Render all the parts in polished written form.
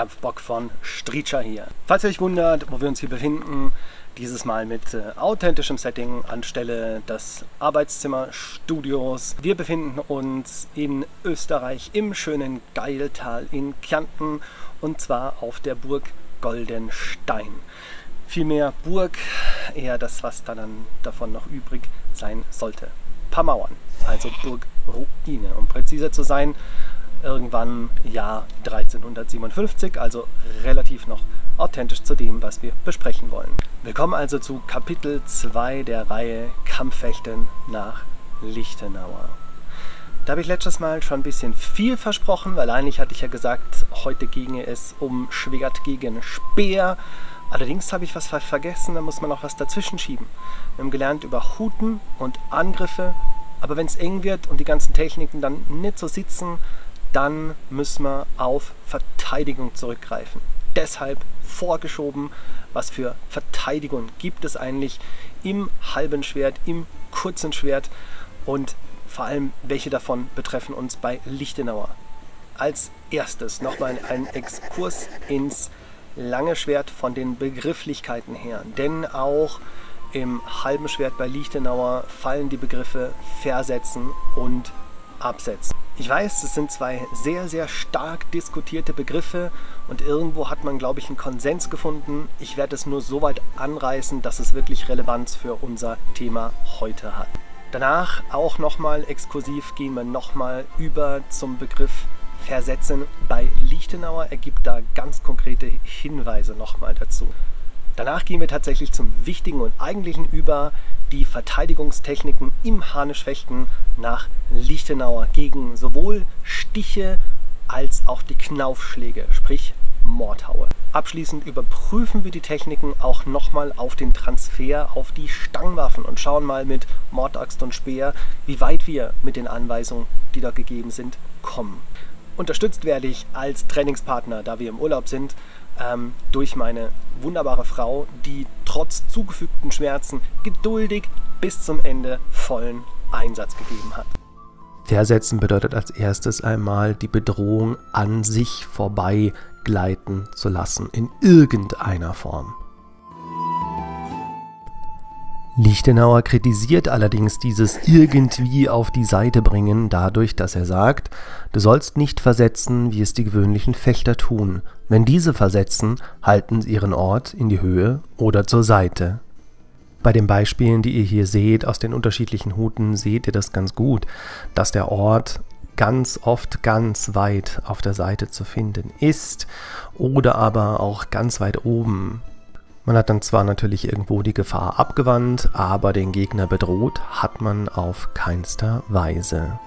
Kampfbock von Strietscha hier. Falls ihr euch wundert, wo wir uns hier befinden, dieses Mal mit authentischem Setting anstelle des Arbeitszimmerstudios. Wir befinden uns in Österreich im schönen Gailtal in Kärnten und zwar auf der Burg Goldenstein. Vielmehr Burg, eher das, was dann davon noch übrig sein sollte. Ein paar Mauern, also Burgruine, um präziser zu sein. Irgendwann Jahr 1357, also relativ noch authentisch zu dem, was wir besprechen wollen. Willkommen also zu Kapitel 2 der Reihe Kampffechten nach Lichtenauer. Da habe ich letztes Mal schon ein bisschen viel versprochen, weil eigentlich hatte ich ja gesagt, heute ginge es um Schwert gegen Speer. Allerdings habe ich was vergessen, da muss man noch was dazwischen schieben. Wir haben gelernt über Huten und Angriffe, aber wenn es eng wird und die ganzen Techniken dann nicht so sitzen, dann müssen wir auf Verteidigung zurückgreifen. Deshalb vorgeschoben, was für Verteidigung gibt es eigentlich im halben Schwert, im kurzen Schwert und vor allem, welche davon betreffen uns bei Lichtenauer. Als erstes nochmal ein Exkurs ins lange Schwert von den Begrifflichkeiten her, denn auch im halben Schwert bei Lichtenauer fallen die Begriffe Versetzen und Absetzen. Ich weiß, es sind zwei sehr, sehr stark diskutierte Begriffe und irgendwo hat man, glaube ich, einen Konsens gefunden. Ich werde es nur so weit anreißen, dass es wirklich Relevanz für unser Thema heute hat. Danach auch nochmal exkursiv gehen wir nochmal über zum Begriff Versetzen bei Lichtenauer. Er gibt da ganz konkrete Hinweise nochmal dazu. Danach gehen wir tatsächlich zum Wichtigen und Eigentlichen über, die Verteidigungstechniken im Harnischfechten nach Lichtenauer gegen sowohl Stiche als auch die Knaufschläge, sprich Mordhaue. Abschließend überprüfen wir die Techniken auch nochmal auf den Transfer auf die Stangenwaffen und schauen mal mit Mordaxt und Speer, wie weit wir mit den Anweisungen, die dort gegeben sind, kommen. Unterstützt werde ich als Trainingspartner, da wir im Urlaub sind, durch meine wunderbare Frau, die trotz zugefügten Schmerzen geduldig bis zum Ende vollen Einsatz gegeben hat. Versetzen bedeutet als erstes einmal die Bedrohung an sich vorbei gleiten zu lassen, in irgendeiner Form. Lichtenauer kritisiert allerdings dieses irgendwie auf die Seite bringen dadurch, dass er sagt, du sollst nicht versetzen, wie es die gewöhnlichen Fechter tun. Wenn diese versetzen, halten sie ihren Ort in die Höhe oder zur Seite. Bei den Beispielen, die ihr hier seht, aus den unterschiedlichen Huten, seht ihr das ganz gut, dass der Ort ganz oft ganz weit auf der Seite zu finden ist oder aber auch ganz weit oben. Man hat dann zwar natürlich irgendwo die Gefahr abgewandt, aber den Gegner bedroht hat man auf keinster Weise.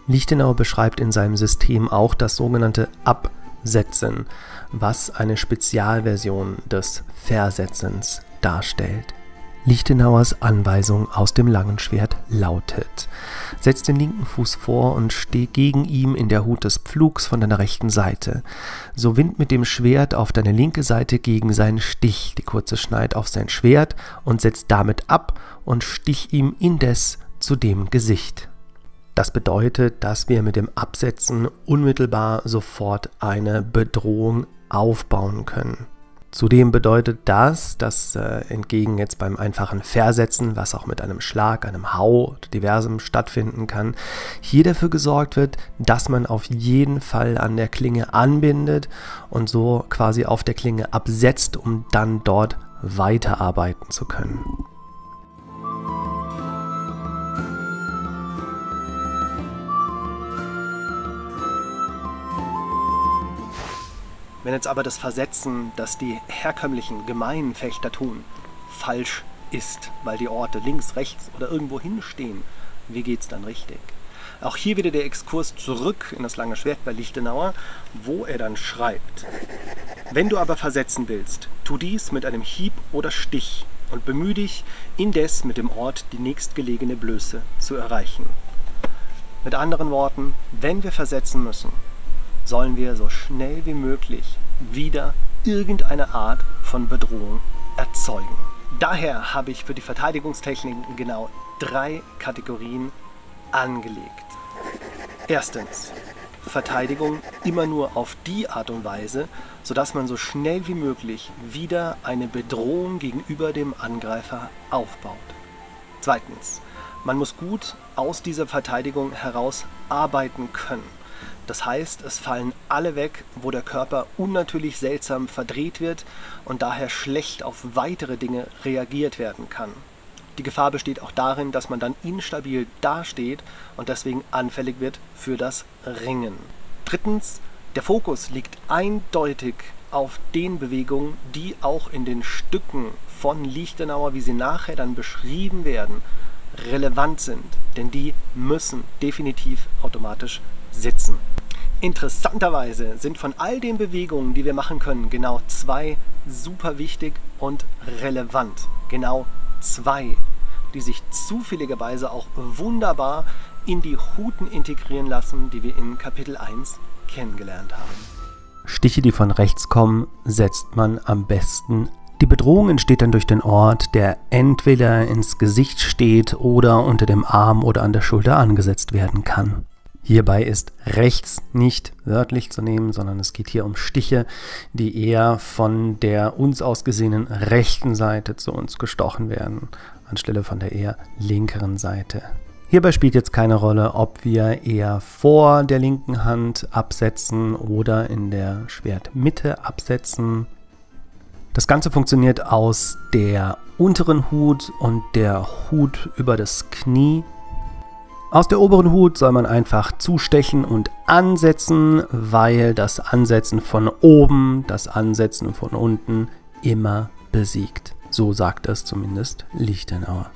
Lichtenauer beschreibt in seinem System auch das sogenannte Absetzen, was eine Spezialversion des Versetzens darstellt. Lichtenauers Anweisung aus dem langen Schwert lautet: Setz den linken Fuß vor und steh gegen ihm in der Hut des Pflugs von deiner rechten Seite. So wind mit dem Schwert auf deine linke Seite gegen seinen Stich, die kurze Schneid auf sein Schwert und setz damit ab und stich ihm indes zu dem Gesicht. Das bedeutet, dass wir mit dem Absetzen unmittelbar sofort eine Bedrohung aufbauen können. Zudem bedeutet das, dass entgegen jetzt beim einfachen Versetzen, was auch mit einem Schlag, einem Hau oder diversem stattfinden kann, hier dafür gesorgt wird, dass man auf jeden Fall an der Klinge anbindet und so quasi auf der Klinge absetzt, um dann dort weiterarbeiten zu können. Wenn jetzt aber das Versetzen, das die herkömmlichen gemeinen Fechter tun, falsch ist, weil die Orte links, rechts oder irgendwo hinstehen, wie geht's dann richtig? Auch hier wieder der Exkurs zurück in das lange Schwert bei Lichtenauer, wo er dann schreibt: Wenn du aber versetzen willst, tu dies mit einem Hieb oder Stich und bemühe dich, indes mit dem Ort die nächstgelegene Blöße zu erreichen. Mit anderen Worten, wenn wir versetzen müssen, sollen wir so schnell wie möglich wieder irgendeine Art von Bedrohung erzeugen. Daher habe ich für die Verteidigungstechniken genau 3 Kategorien angelegt. Erstens, Verteidigung immer nur auf die Art und Weise, sodass man so schnell wie möglich wieder eine Bedrohung gegenüber dem Angreifer aufbaut. Zweitens, man muss gut aus dieser Verteidigung heraus arbeiten können. Das heißt, es fallen alle weg, wo der Körper unnatürlich seltsam verdreht wird und daher schlecht auf weitere Dinge reagiert werden kann. Die Gefahr besteht auch darin, dass man dann instabil dasteht und deswegen anfällig wird für das Ringen. Drittens, der Fokus liegt eindeutig auf den Bewegungen, die auch in den Stücken von Lichtenauer, wie sie nachher dann beschrieben werden, relevant sind, denn die müssen definitiv automatisch sitzen. Interessanterweise sind von all den Bewegungen, die wir machen können, genau 2 super wichtig und relevant. Genau 2, die sich zufälligerweise auch wunderbar in die Huten integrieren lassen, die wir in Kapitel 1 kennengelernt haben. Stiche, die von rechts kommen, setzt man am besten. Die Bedrohung entsteht dann durch den Ort, der entweder ins Gesicht steht oder unter dem Arm oder an der Schulter angesetzt werden kann. Hierbei ist rechts nicht wörtlich zu nehmen, sondern es geht hier um Stiche, die eher von der uns aus gesehenen rechten Seite zu uns gestochen werden, anstelle von der eher linkeren Seite. Hierbei spielt jetzt keine Rolle, ob wir eher vor der linken Hand absetzen oder in der Schwertmitte absetzen. Das Ganze funktioniert aus der unteren Hut und der Hut über das Knie. Aus der oberen Hut soll man einfach zustechen und ansetzen, weil das Ansetzen von oben, das Ansetzen von unten immer besiegt. So sagt es zumindest Lichtenauer.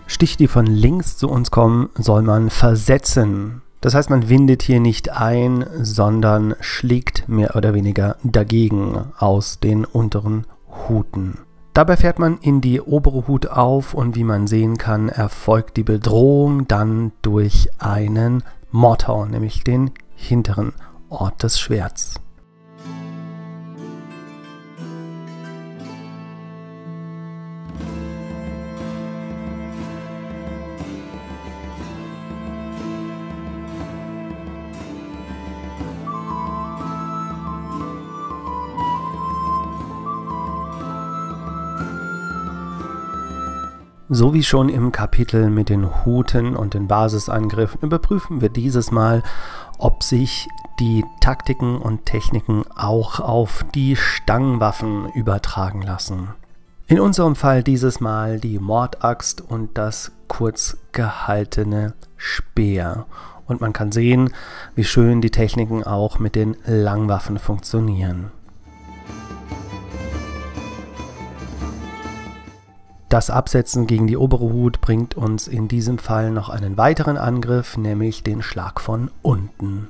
Stiche, die von links zu uns kommen, soll man versetzen. Das heißt, man windet hier nicht ein, sondern schlägt mehr oder weniger dagegen aus den unteren Huten. Dabei fährt man in die obere Hut auf und wie man sehen kann, erfolgt die Bedrohung dann durch einen Mordhau, nämlich den hinteren Ort des Schwerts. So wie schon im Kapitel mit den Huten und den Basisangriffen überprüfen wir dieses Mal, ob sich die Taktiken und Techniken auch auf die Stangenwaffen übertragen lassen. In unserem Fall dieses Mal die Mordaxt und das kurz gehaltene Speer. Und man kann sehen, wie schön die Techniken auch mit den Langwaffen funktionieren. Das Absetzen gegen die obere Hut bringt uns in diesem Fall noch einen weiteren Angriff, nämlich den Schlag von unten.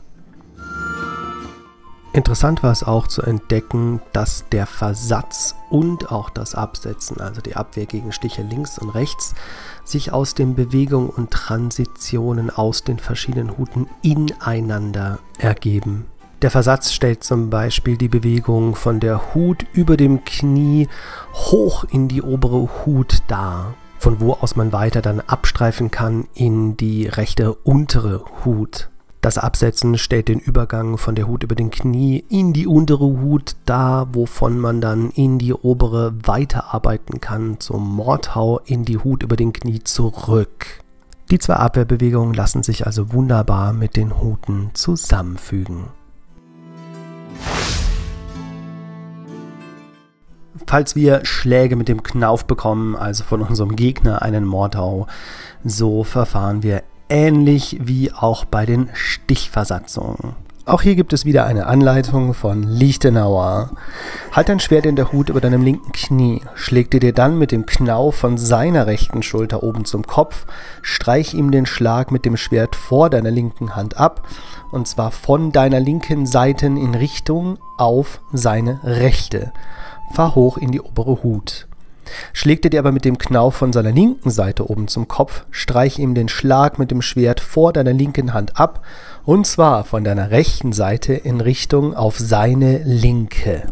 Interessant war es auch zu entdecken, dass der Versatz und auch das Absetzen, also die Abwehr gegen Stiche links und rechts, sich aus den Bewegungen und Transitionen aus den verschiedenen Huten ineinander ergeben. Der Versatz stellt zum Beispiel die Bewegung von der Hut über dem Knie hoch in die obere Hut dar, von wo aus man weiter dann abstreifen kann in die rechte untere Hut. Das Absetzen stellt den Übergang von der Hut über den Knie in die untere Hut dar, wovon man dann in die obere weiterarbeiten kann, zum Mordhau in die Hut über den Knie zurück. Die 2 Abwehrbewegungen lassen sich also wunderbar mit den Huten zusammenfügen. Falls wir Schläge mit dem Knauf bekommen, also von unserem Gegner einen Mordhau, so verfahren wir ähnlich wie auch bei den Stichversatzungen. Auch hier gibt es wieder eine Anleitung von Lichtenauer. Halt dein Schwert in der Hut über deinem linken Knie, schläg dir dann mit dem Knauf von seiner rechten Schulter oben zum Kopf, streich ihm den Schlag mit dem Schwert vor deiner linken Hand ab, und zwar von deiner linken Seite in Richtung auf seine rechte. Fahr hoch in die obere Hut. Schlägt er dir aber mit dem Knauf von seiner linken Seite oben zum Kopf, streich ihm den Schlag mit dem Schwert vor deiner linken Hand ab, und zwar von deiner rechten Seite in Richtung auf seine linke.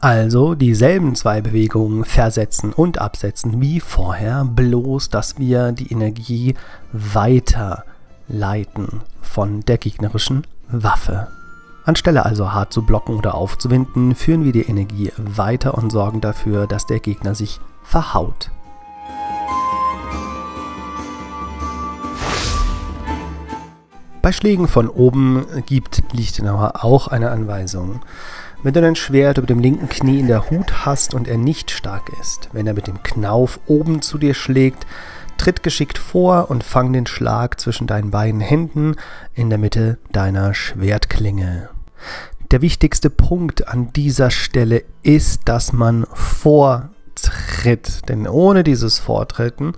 Also dieselben 2 Bewegungen versetzen und absetzen wie vorher, bloß dass wir die Energie weiterleiten von der gegnerischen Waffe. Anstelle also hart zu blocken oder aufzuwinden, führen wir die Energie weiter und sorgen dafür, dass der Gegner sich verhaut. Bei Schlägen von oben gibt Lichtenauer auch eine Anweisung. Wenn du dein Schwert über dem linken Knie in der Hut hast und er nicht stark ist, wenn er mit dem Knauf oben zu dir schlägt, tritt geschickt vor und fang den Schlag zwischen deinen beiden Händen in der Mitte deiner Schwertklinge. Der wichtigste Punkt an dieser Stelle ist, dass man vortritt, denn ohne dieses Vortreten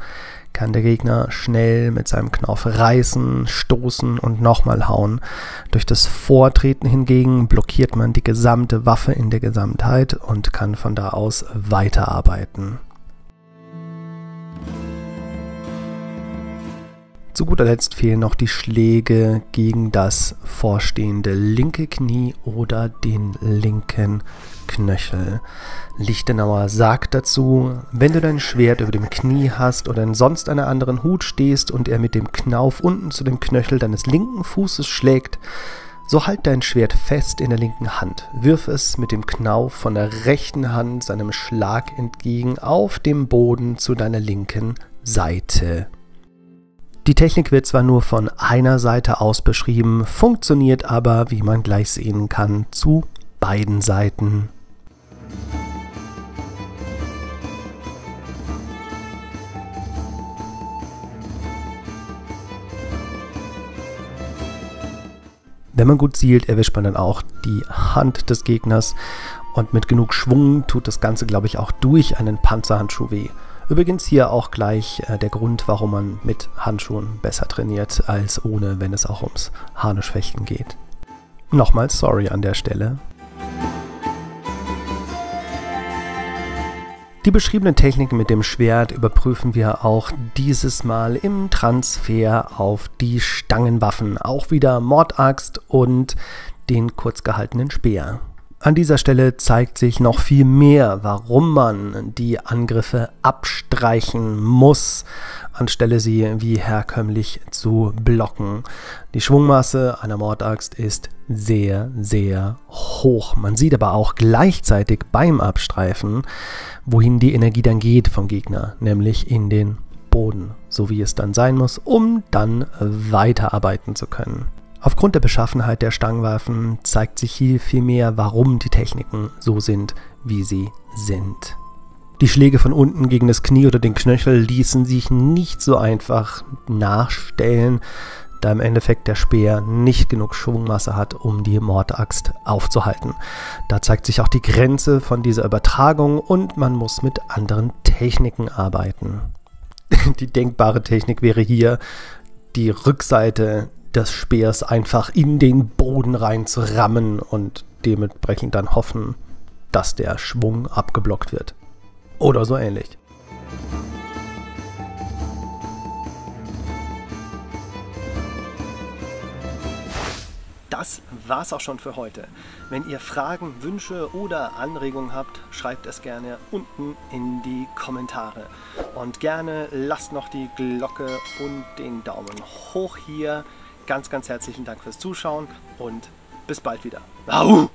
kann der Gegner schnell mit seinem Knauf reißen, stoßen und nochmal hauen. Durch das Vortreten hingegen blockiert man die gesamte Waffe in der Gesamtheit und kann von da aus weiterarbeiten. Zu guter Letzt fehlen noch die Schläge gegen das vorstehende linke Knie oder den linken Knöchel. Lichtenauer sagt dazu, wenn du dein Schwert über dem Knie hast oder in sonst einer anderen Hut stehst und er mit dem Knauf unten zu dem Knöchel deines linken Fußes schlägt, so halt dein Schwert fest in der linken Hand. Wirf es mit dem Knauf von der rechten Hand seinem Schlag entgegen auf dem Boden zu deiner linken Seite. Die Technik wird zwar nur von einer Seite aus beschrieben, funktioniert aber, wie man gleich sehen kann, zu beiden Seiten. Wenn man gut zielt, erwischt man dann auch die Hand des Gegners und mit genug Schwung tut das Ganze, glaube ich, auch durch einen Panzerhandschuh weh. Übrigens hier auch gleich der Grund, warum man mit Handschuhen besser trainiert als ohne, wenn es auch ums Harnischfechten geht. Nochmal sorry an der Stelle. Die beschriebenen Techniken mit dem Schwert überprüfen wir auch dieses Mal im Transfer auf die Stangenwaffen. Auch wieder Mordaxt und den kurz gehaltenen Speer. An dieser Stelle zeigt sich noch viel mehr, warum man die Angriffe abstreichen muss, anstelle sie wie herkömmlich zu blocken. Die Schwungmasse einer Mordaxt ist sehr, sehr hoch. Man sieht aber auch gleichzeitig beim Abstreifen, wohin die Energie dann geht vom Gegner, nämlich in den Boden, so wie es dann sein muss, um dann weiterarbeiten zu können. Aufgrund der Beschaffenheit der Stangenwaffen zeigt sich hier vielmehr, warum die Techniken so sind, wie sie sind. Die Schläge von unten gegen das Knie oder den Knöchel ließen sich nicht so einfach nachstellen, da im Endeffekt der Speer nicht genug Schwungmasse hat, um die Mordaxt aufzuhalten. Da zeigt sich auch die Grenze von dieser Übertragung und man muss mit anderen Techniken arbeiten. Die denkbare Technik wäre hier, die Rückseite des Speers einfach in den Boden rein zu rammen und dementsprechend dann hoffen, dass der Schwung abgeblockt wird. Oder so ähnlich. Das war's auch schon für heute. Wenn ihr Fragen, Wünsche oder Anregungen habt, schreibt es gerne unten in die Kommentare. Und gerne lasst noch die Glocke und den Daumen hoch hier. Ganz, ganz herzlichen Dank fürs Zuschauen und bis bald wieder. Au!